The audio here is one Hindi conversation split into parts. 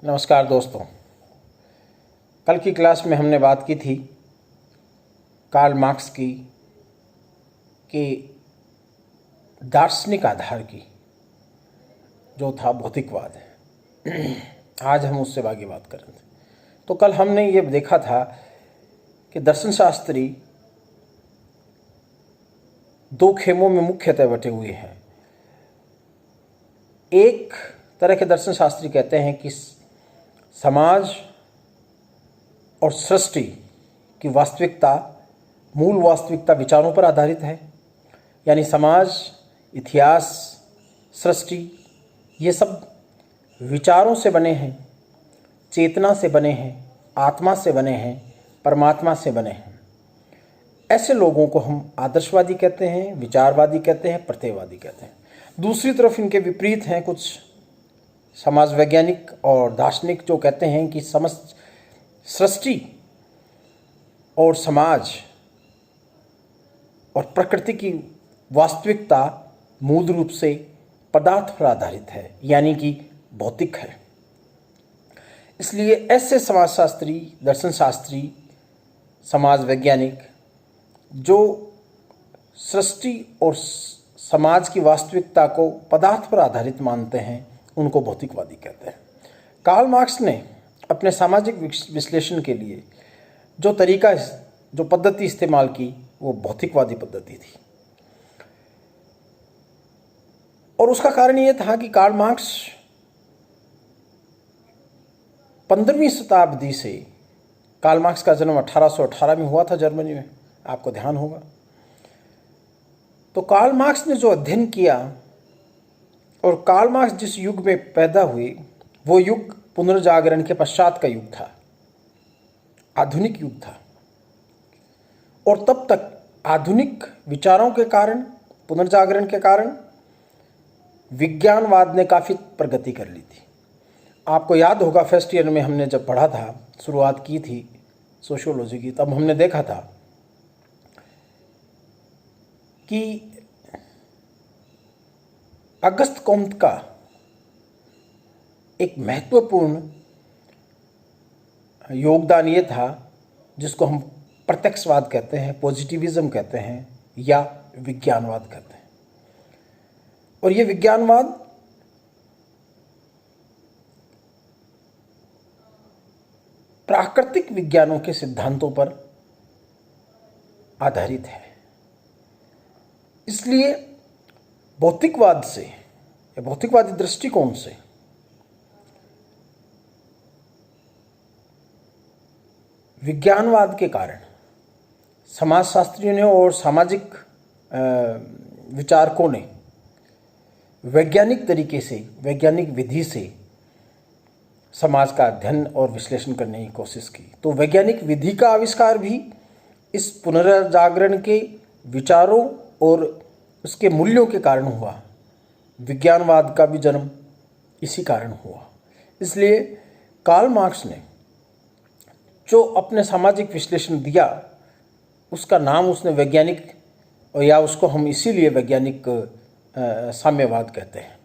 नमस्कार दोस्तों। कल की क्लास में हमने बात की थी कार्ल मार्क्स की कि दार्शनिक आधार की, जो था भौतिकवाद। आज हम उससे आगे बात करेंगे। तो कल हमने ये देखा था कि दर्शन शास्त्री दो खेमों में मुख्यतः बटे हुए हैं। एक तरह के दर्शन शास्त्री कहते हैं कि समाज और सृष्टि की वास्तविकता मूल वास्तविकता विचारों पर आधारित है, यानी समाज, इतिहास, सृष्टि ये सब विचारों से बने हैं, चेतना से बने हैं, आत्मा से बने हैं, परमात्मा से बने हैं। ऐसे लोगों को हम आदर्शवादी कहते हैं, विचारवादी कहते हैं, प्रत्ययवादी कहते हैं। दूसरी तरफ इनके विपरीत हैं कुछ समाज वैज्ञानिक और दार्शनिक, जो कहते हैं कि समस्त सृष्टि और समाज और प्रकृति की वास्तविकता मूल रूप से पदार्थ पर आधारित है, यानी कि भौतिक है। इसलिए ऐसे समाजशास्त्री, दर्शन शास्त्री, समाज वैज्ञानिक जो सृष्टि और समाज की वास्तविकता को पदार्थ पर आधारित मानते हैं, उनको भौतिकवादी कहते हैं। कार्ल मार्क्स ने अपने सामाजिक विश्लेषण के लिए जो पद्धति इस्तेमाल की, वो भौतिकवादी पद्धति थी। और उसका कारण ये था कि कार्ल मार्क्स 15वीं शताब्दी से, कार्ल मार्क्स का जन्म 1818 में हुआ था जर्मनी में, आपको ध्यान होगा। तो कार्ल मार्क्स ने जो अध्ययन किया, और कार्ल मार्क्स जिस युग में पैदा हुए, वो युग पुनर्जागरण के पश्चात का युग था, आधुनिक युग था। और तब तक आधुनिक विचारों के कारण, पुनर्जागरण के कारण विज्ञानवाद ने काफ़ी प्रगति कर ली थी। आपको याद होगा फर्स्ट ईयर में हमने जब पढ़ा था, शुरुआत की थी सोशियोलॉजी की, तब हमने देखा था कि अगस्त कॉम्ट का एक महत्वपूर्ण योगदान ये था, जिसको हम प्रत्यक्षवाद कहते हैं, पॉजिटिविज्म कहते हैं, या विज्ञानवाद कहते हैं। और ये विज्ञानवाद प्राकृतिक विज्ञानों के सिद्धांतों पर आधारित है। इसलिए भौतिकवाद से या भौतिकवादी दृष्टिकोण से विज्ञानवाद के कारण समाजशास्त्रियों ने और सामाजिक विचारकों ने वैज्ञानिक तरीके से, वैज्ञानिक विधि से समाज का अध्ययन और विश्लेषण करने की कोशिश की। तो वैज्ञानिक विधि का आविष्कार भी इस पुनर्जागरण के विचारों और उसके मूल्यों के कारण हुआ। विज्ञानवाद का भी जन्म इसी कारण हुआ। इसलिए कार्ल मार्क्स ने जो अपने सामाजिक विश्लेषण दिया, उसका नाम उसने वैज्ञानिक, और या उसको हम इसीलिए वैज्ञानिक साम्यवाद कहते हैं।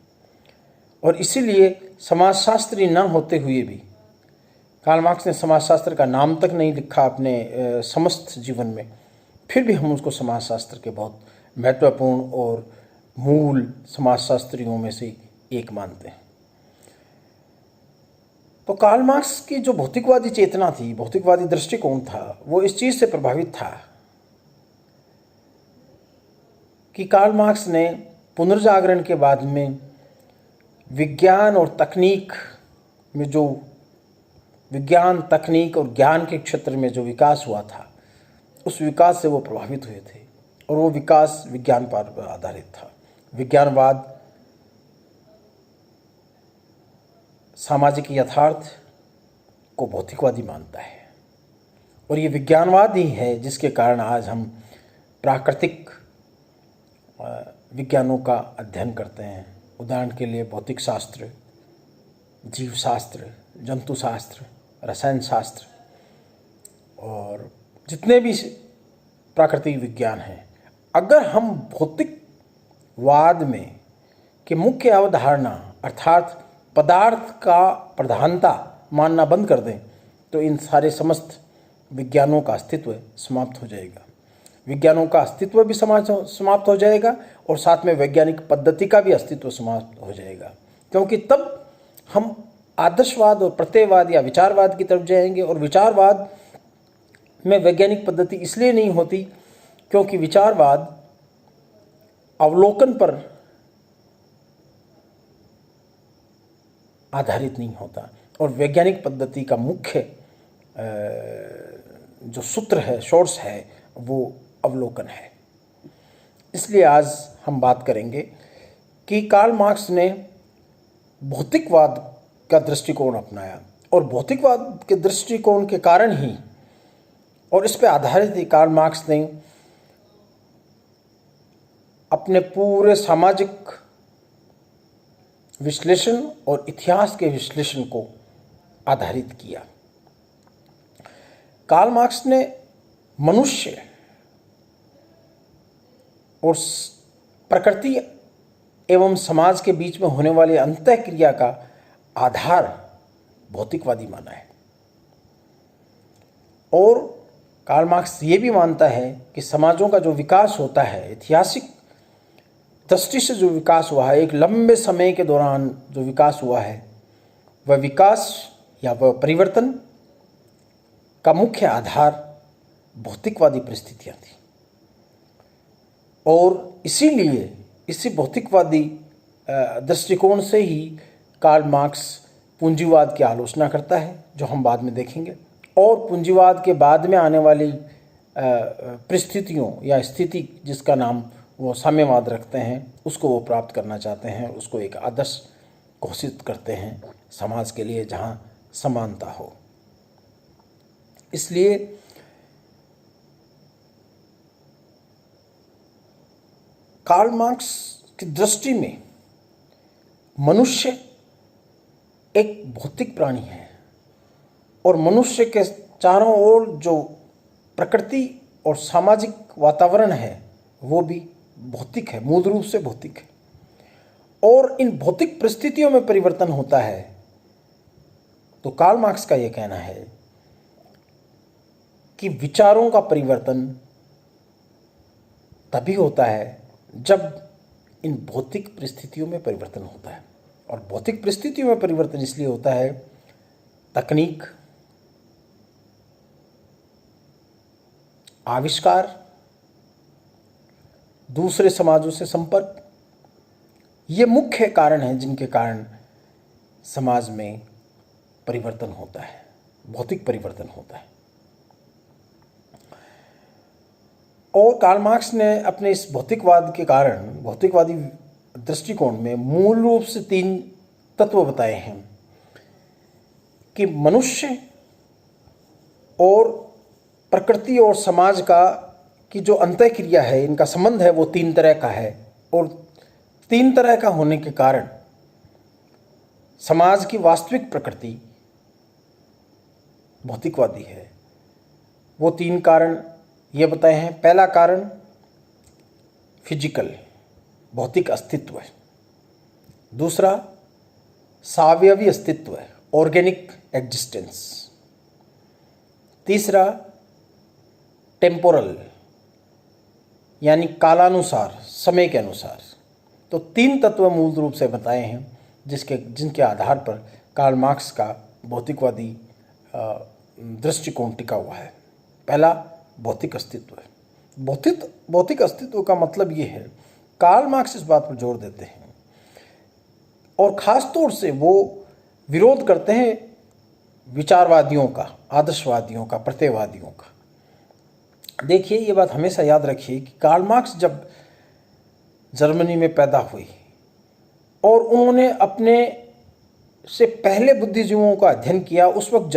और इसीलिए समाजशास्त्री न होते हुए भी कार्ल मार्क्स ने समाजशास्त्र का नाम तक नहीं लिखा अपने समस्त जीवन में, फिर भी हम उसको समाजशास्त्र के बहुत महत्वपूर्ण और मूल समाजशास्त्रियों में से एक मानते हैं। तो कार्ल मार्क्स की जो भौतिकवादी चेतना थी, भौतिकवादी दृष्टिकोण था, वो इस चीज़ से प्रभावित था कि कार्ल मार्क्स ने पुनर्जागरण के बाद में विज्ञान और तकनीक में, जो विज्ञान, तकनीक और ज्ञान के क्षेत्र में जो विकास हुआ था, उस विकास से वो प्रभावित हुए थे। और वो विकास विज्ञान पर आधारित था। विज्ञानवाद सामाजिक यथार्थ को भौतिकवादी मानता है, और ये विज्ञानवाद ही है जिसके कारण आज हम प्राकृतिक विज्ञानों का अध्ययन करते हैं। उदाहरण के लिए भौतिक शास्त्र, जीव शास्त्र, जंतु शास्त्र, रसायन शास्त्र और जितने भी प्राकृतिक विज्ञान हैं। अगर हम भौतिकवाद में कि मुख्य अवधारणा अर्थात पदार्थ का प्रधानता मानना बंद कर दें तो इन सारे समस्त विज्ञानों का अस्तित्व समाप्त हो जाएगा। विज्ञानों का अस्तित्व भी समाप्त हो जाएगा और साथ में वैज्ञानिक पद्धति का भी अस्तित्व समाप्त हो जाएगा, क्योंकि तब हम आदर्शवाद और प्रत्ययवाद या विचारवाद की तरफ जाएंगे। और विचारवाद में वैज्ञानिक पद्धति इसलिए नहीं होती क्योंकि विचारवाद अवलोकन पर आधारित नहीं होता और वैज्ञानिक पद्धति का मुख्य जो सूत्र है, सोर्स है, वो अवलोकन है। इसलिए आज हम बात करेंगे कि कार्ल मार्क्स ने भौतिकवाद का दृष्टिकोण अपनाया और भौतिकवाद के दृष्टिकोण के कारण ही और इस पर आधारित ही कार्ल मार्क्स ने अपने पूरे सामाजिक विश्लेषण और इतिहास के विश्लेषण को आधारित किया। कार्ल मार्क्स ने मनुष्य और प्रकृति एवं समाज के बीच में होने वाली अंतःक्रिया का आधार भौतिकवादी माना है। और कार्ल मार्क्स ये भी मानता है कि समाजों का जो विकास होता है, ऐतिहासिक दृष्टि से जो विकास हुआ है, एक लंबे समय के दौरान जो विकास हुआ है, वह विकास या वह परिवर्तन का मुख्य आधार भौतिकवादी परिस्थितियां थी। और इसीलिए इसी भौतिकवादी दृष्टिकोण से ही कार्ल मार्क्स पूंजीवाद की आलोचना करता है, जो हम बाद में देखेंगे। और पूंजीवाद के बाद में आने वाली परिस्थितियों या स्थिति जिसका नाम वो साम्यवाद रखते हैं, उसको वो प्राप्त करना चाहते हैं, उसको एक आदर्श घोषित करते हैं समाज के लिए जहाँ समानता हो। इसलिए कार्ल मार्क्स की दृष्टि में मनुष्य एक भौतिक प्राणी है और मनुष्य के चारों ओर जो प्रकृति और सामाजिक वातावरण है वो भी भौतिक है, मूल रूप से भौतिक है। और इन भौतिक परिस्थितियों में परिवर्तन होता है। तो कार्ल मार्क्स का यह कहना है कि विचारों का परिवर्तन तभी होता है जब इन भौतिक परिस्थितियों में परिवर्तन होता है। और भौतिक परिस्थितियों में परिवर्तन इसलिए होता है, तकनीक, आविष्कार, दूसरे समाजों से संपर्क, ये मुख्य कारण हैं जिनके कारण समाज में परिवर्तन होता है, भौतिक परिवर्तन होता है। और कार्ल मार्क्स ने अपने इस भौतिकवाद के कारण, भौतिकवादी दृष्टिकोण में मूल रूप से 3 तत्व बताए हैं कि मनुष्य और प्रकृति और समाज का की जो अंतःक्रिया है, इनका संबंध है, वो 3 तरह का है। और 3 तरह का होने के कारण समाज की वास्तविक प्रकृति भौतिकवादी है। वो 3 कारण ये बताए हैं। पहला कारण फिजिकल, भौतिक अस्तित्व है। दूसरा सावयवी अस्तित्व है, ऑर्गेनिक एग्जिस्टेंस। तीसरा टेम्पोरल, यानी कालानुसार, समय के अनुसार। तो 3 तत्व मूल रूप से बताए हैं जिनके आधार पर कार्ल मार्क्स का भौतिकवादी दृष्टिकोण टिका हुआ है। पहला भौतिक अस्तित्व है। भौतिक अस्तित्व का मतलब ये है, कार्ल मार्क्स इस बात पर जोर देते हैं और ख़ास तौर से वो विरोध करते हैं विचारवादियों का, आदर्शवादियों का, प्रत्ययवादियों का। देखिए, ये बात हमेशा याद रखिए कि कार्ल मार्क्स जब जर्मनी में पैदा हुए और उन्होंने अपने से पहले बुद्धिजीवियों का अध्ययन किया, उस वक्त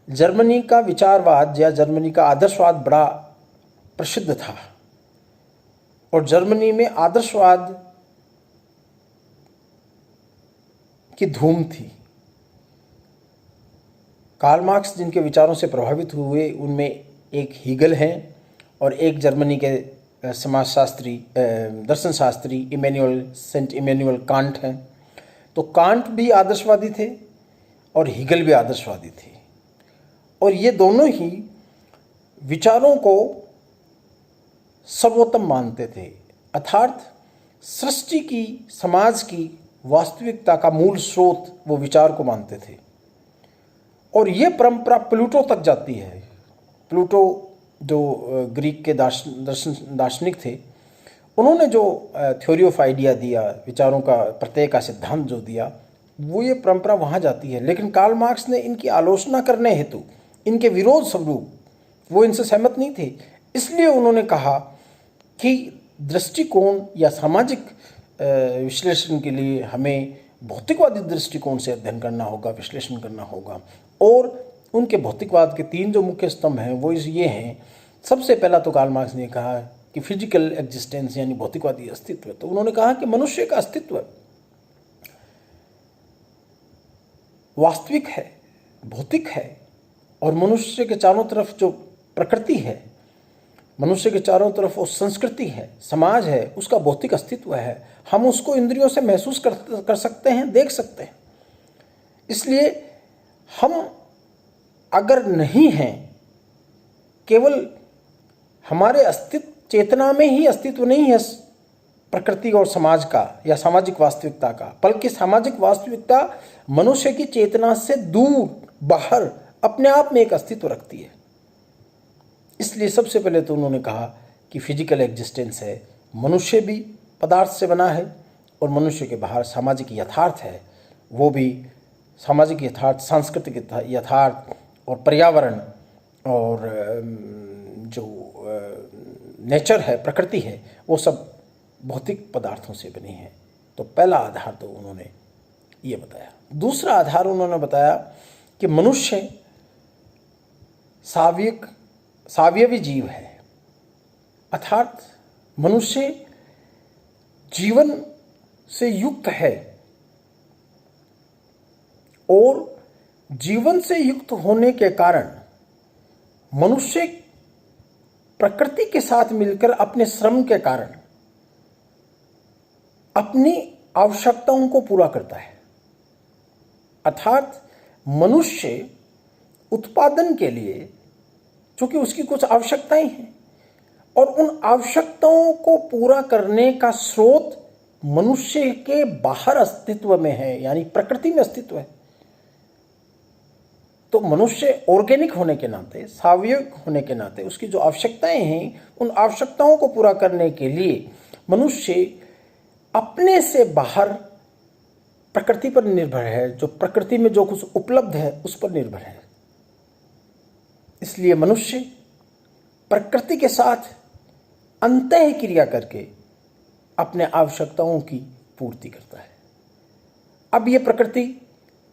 जर्मनी का विचारवाद या जर्मनी का आदर्शवाद बड़ा प्रसिद्ध था और जर्मनी में आदर्शवाद की धूम थी। कार्ल मार्क्स जिनके विचारों से प्रभावित हुए उनमें एक हीगल हैं और एक जर्मनी के समाजशास्त्री, दर्शन शास्त्री सेंट इमैनुअल कांट हैं। तो कांट भी आदर्शवादी थे और हीगल भी आदर्शवादी थे, और ये दोनों ही विचारों को सर्वोत्तम मानते थे, अर्थात सृष्टि की, समाज की वास्तविकता का मूल स्रोत वो विचार को मानते थे। और ये परंपरा प्लूटो तक जाती है। प्लूटो जो ग्रीक के दार्शनिक थे, उन्होंने जो थ्योरी ऑफ आइडिया दिया, विचारों का प्रत्यय का सिद्धांत जो दिया, वो ये परंपरा वहाँ जाती है। लेकिन कार्ल मार्क्स ने इनकी आलोचना करने हेतु, इनके विरोध स्वरूप, वो इनसे सहमत नहीं थे। इसलिए उन्होंने कहा कि दृष्टिकोण या सामाजिक विश्लेषण के लिए हमें भौतिकवादी दृष्टिकोण से अध्ययन करना होगा, विश्लेषण करना होगा। और उनके भौतिकवाद के 3 जो मुख्य स्तंभ हैं वो ये हैं। सबसे पहला तो कार्ल मार्क्स ने कहा कि फिजिकल एग्जिस्टेंस यानी भौतिकवादी अस्तित्व। तो उन्होंने कहा कि मनुष्य का अस्तित्व वास्तविक है, भौतिक है, और मनुष्य के चारों तरफ जो प्रकृति है, मनुष्य के चारों तरफ वो संस्कृति है, समाज है, उसका भौतिक अस्तित्व है। हम उसको इंद्रियों से महसूस कर सकते हैं, देख सकते हैं। इसलिए हम अगर नहीं हैं, केवल हमारे अस्तित्व, चेतना में ही अस्तित्व नहीं है प्रकृति और समाज का या सामाजिक वास्तविकता का, बल्कि सामाजिक वास्तविकता मनुष्य की चेतना से दूर, बाहर, अपने आप में एक अस्तित्व रखती है। इसलिए सबसे पहले तो उन्होंने कहा कि फिजिकल एग्जिस्टेंस है, मनुष्य भी पदार्थ से बना है, और मनुष्य के बाहर सामाजिक यथार्थ है, वो भी सामाजिक यथार्थ, सांस्कृतिक यथार्थ और पर्यावरण और जो नेचर है, प्रकृति है, वो सब भौतिक पदार्थों से बनी है। तो पहला आधार तो उन्होंने ये बताया। दूसरा आधार उन्होंने बताया कि मनुष्य सावयवी जीव है, अर्थात मनुष्य जीवन से युक्त है, और जीवन से युक्त होने के कारण मनुष्य प्रकृति के साथ मिलकर अपने श्रम के कारण अपनी आवश्यकताओं को पूरा करता है। अर्थात मनुष्य उत्पादन के लिए, चूंकि उसकी कुछ आवश्यकताएं हैं, और उन आवश्यकताओं को पूरा करने का स्रोत मनुष्य के बाहर अस्तित्व में है, यानी प्रकृति में अस्तित्व है। तो मनुष्य ऑर्गेनिक होने के नाते, सावयविक होने के नाते, उसकी जो आवश्यकताएं हैं, उन आवश्यकताओं को पूरा करने के लिए मनुष्य अपने से बाहर प्रकृति पर निर्भर है, जो प्रकृति में जो कुछ उपलब्ध है उस पर निर्भर है। इसलिए मनुष्य प्रकृति के साथ अंतः क्रिया करके अपने आवश्यकताओं की पूर्ति करता है। अब ये प्रकृति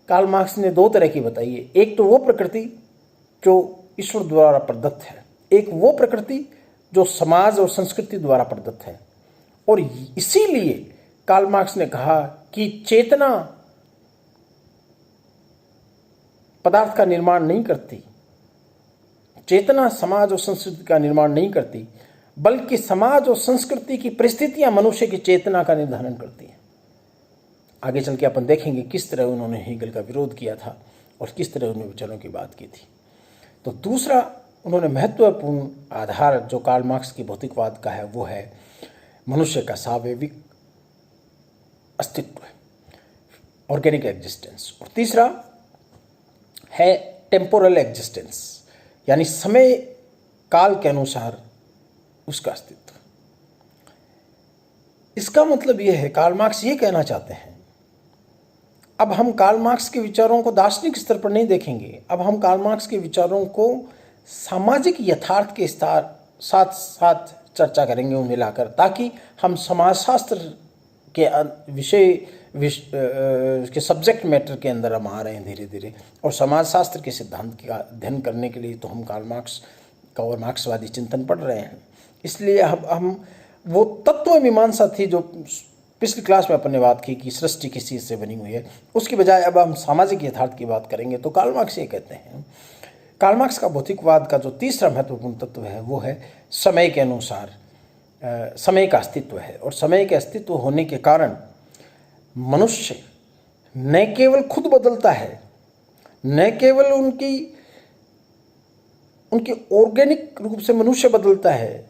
कार्ल मार्क्स ने 2 तरह की बताई है। एक तो वो प्रकृति जो ईश्वर द्वारा प्रदत्त है, एक वो प्रकृति जो समाज और संस्कृति द्वारा प्रदत्त है। और इसीलिए कार्ल मार्क्स ने कहा कि चेतना पदार्थ का निर्माण नहीं करती, चेतना समाज और संस्कृति का निर्माण नहीं करती, बल्कि समाज और संस्कृति की परिस्थितियां मनुष्य की चेतना का निर्धारण करती हैं। आगे चल के अपन देखेंगे किस तरह उन्होंने हीगल का विरोध किया था और किस तरह उन्होंने विचारों की बात की थी। तो दूसरा उन्होंने महत्वपूर्ण आधार जो कार्ल मार्क्स की भौतिकवाद का है वो है मनुष्य का सावयविक अस्तित्व, ऑर्गेनिक एग्जिस्टेंस। और तीसरा है टेम्पोरल एग्जिस्टेंस, यानी समय काल के अनुसार उसका अस्तित्व। इसका मतलब यह है, कार्ल मार्क्स ये कहना चाहते हैं, अब हम कार्ल मार्क्स के विचारों को दार्शनिक स्तर पर नहीं देखेंगे, अब हम कार्ल मार्क्स के विचारों को सामाजिक यथार्थ के साथ साथ चर्चा करेंगे उन्हें लाकर, ताकि हम समाजशास्त्र के विषय के सब्जेक्ट मैटर के अंदर हम आ रहे हैं धीरे धीरे। और समाजशास्त्र के सिद्धांत का अध्ययन करने के लिए तो हम कार्ल मार्क्स का और मार्क्सवादी चिंतन पढ़ रहे हैं। इसलिए अब हम वो तत्व मीमांसा थी जो पिछली क्लास में अपन ने बात की कि सृष्टि किस चीज़ से बनी हुई है, उसकी बजाय अब हम सामाजिक यथार्थ की बात करेंगे। तो कार्ल मार्क्स ये कहते हैं, कार्ल मार्क्स का भौतिकवाद का जो तीसरा महत्वपूर्ण तत्व है वो है समय के अनुसार समय का अस्तित्व है। और समय के अस्तित्व होने के कारण मनुष्य न केवल खुद बदलता है, न केवल उनकी ऑर्गेनिक रूप से मनुष्य बदलता है,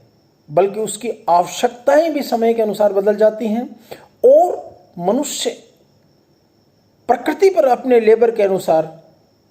बल्कि उसकी आवश्यकताएं भी समय के अनुसार बदल जाती हैं और मनुष्य प्रकृति पर अपने लेबर के अनुसार